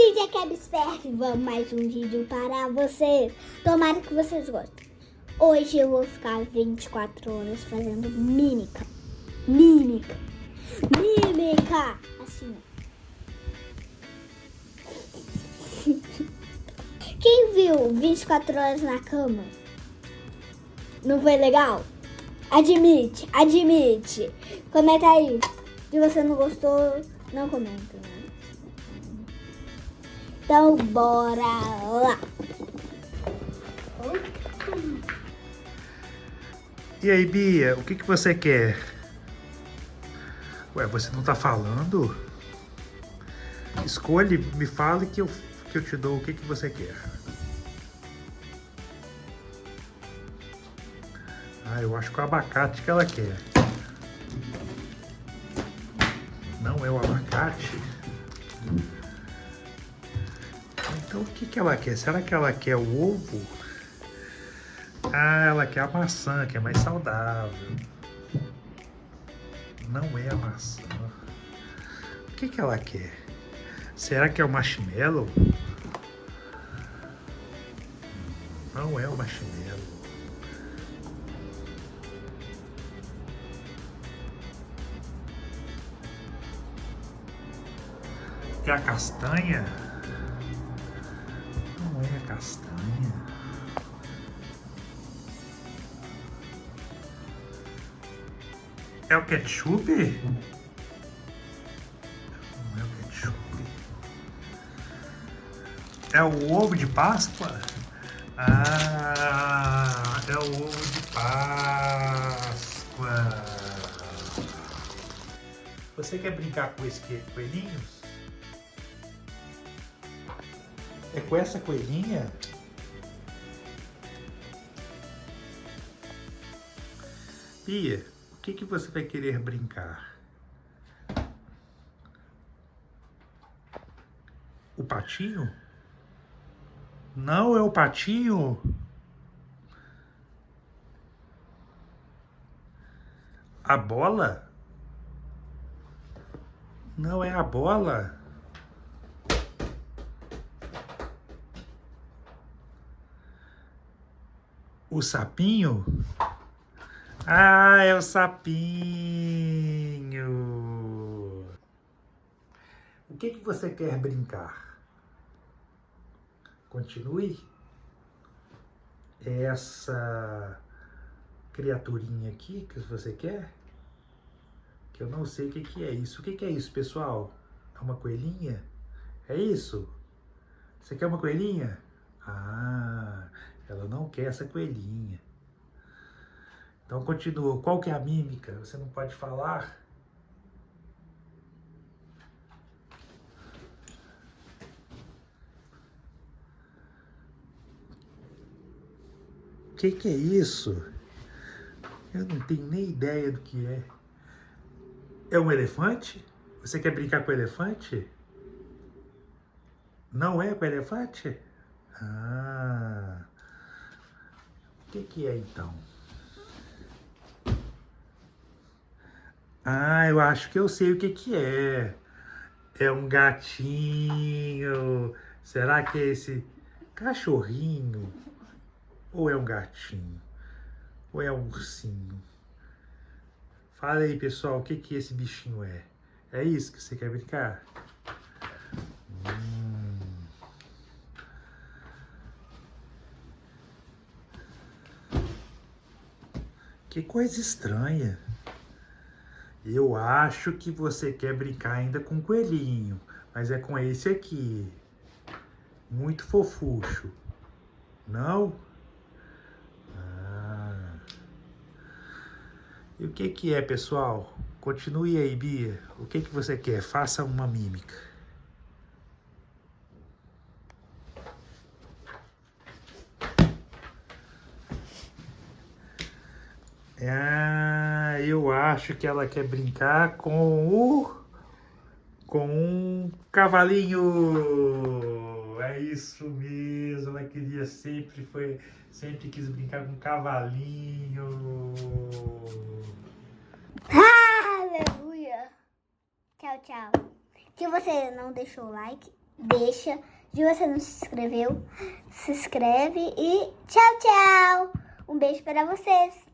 Oi, gente, aqui é a Bisperk e vamos mais um vídeo para vocês. Tomara que vocês gostem. Hoje eu vou ficar 24 horas fazendo mímica. Mímica. Assim, ó. Quem viu 24 horas na cama? Não foi legal? Admite. Comenta aí. Se você não gostou, não comenta, né? Então, bora lá. E aí, Bia, o que você quer? Ué, você não tá falando? Escolhe, me fale que eu te dou o que você quer. Ah, eu acho que é o abacate que ela quer. Não é o abacate? Então o que ela quer? Será que ela quer o ovo? Ah, ela quer a maçã, que é mais saudável. Não é a maçã. O que ela quer? Será que é o marshmallow? Não é o marshmallow. É a castanha? Não é a castanha. É o ketchup? Não é o ketchup. É o ovo de Páscoa? Ah, é o ovo de Páscoa. Você quer brincar com esses coelhinhos? É com essa coelhinha? Pia, o que você vai querer brincar? O patinho? Não é o patinho? A bola? Não é a bola? O sapinho? Ah, é o sapinho. O que você quer brincar? Continue. Essa criaturinha aqui que você quer? Que eu não sei o que é isso. O que é isso, pessoal? É uma coelhinha? É isso? Você quer uma coelhinha? Ah, ela não quer essa coelhinha. Então continua. Qual que é a mímica? Você não pode falar? O que é isso? Eu não tenho nem ideia do que é. É um elefante? Você quer brincar com o elefante? Não é com o elefante? Ah. O que é então? Ah, eu acho que eu sei o que é. É um gatinho. Será que é esse cachorrinho? Ou é um gatinho? Ou é um ursinho? Fala aí, pessoal, o que esse bichinho é? É isso que você quer brincar? Que coisa estranha. Eu acho que você quer brincar ainda com o coelhinho, mas é com esse aqui. Muito fofucho. Não? Ah. E o que é, pessoal? Continue aí, Bia. O que você quer? Faça uma mímica. Ah, eu acho que ela quer brincar com um cavalinho. É isso mesmo. Ela queria sempre quis brincar com um cavalinho. Aleluia. Tchau. Se você não deixou o like, deixa. Se você não se inscreveu, se inscreve e tchau, tchau. Um beijo para vocês.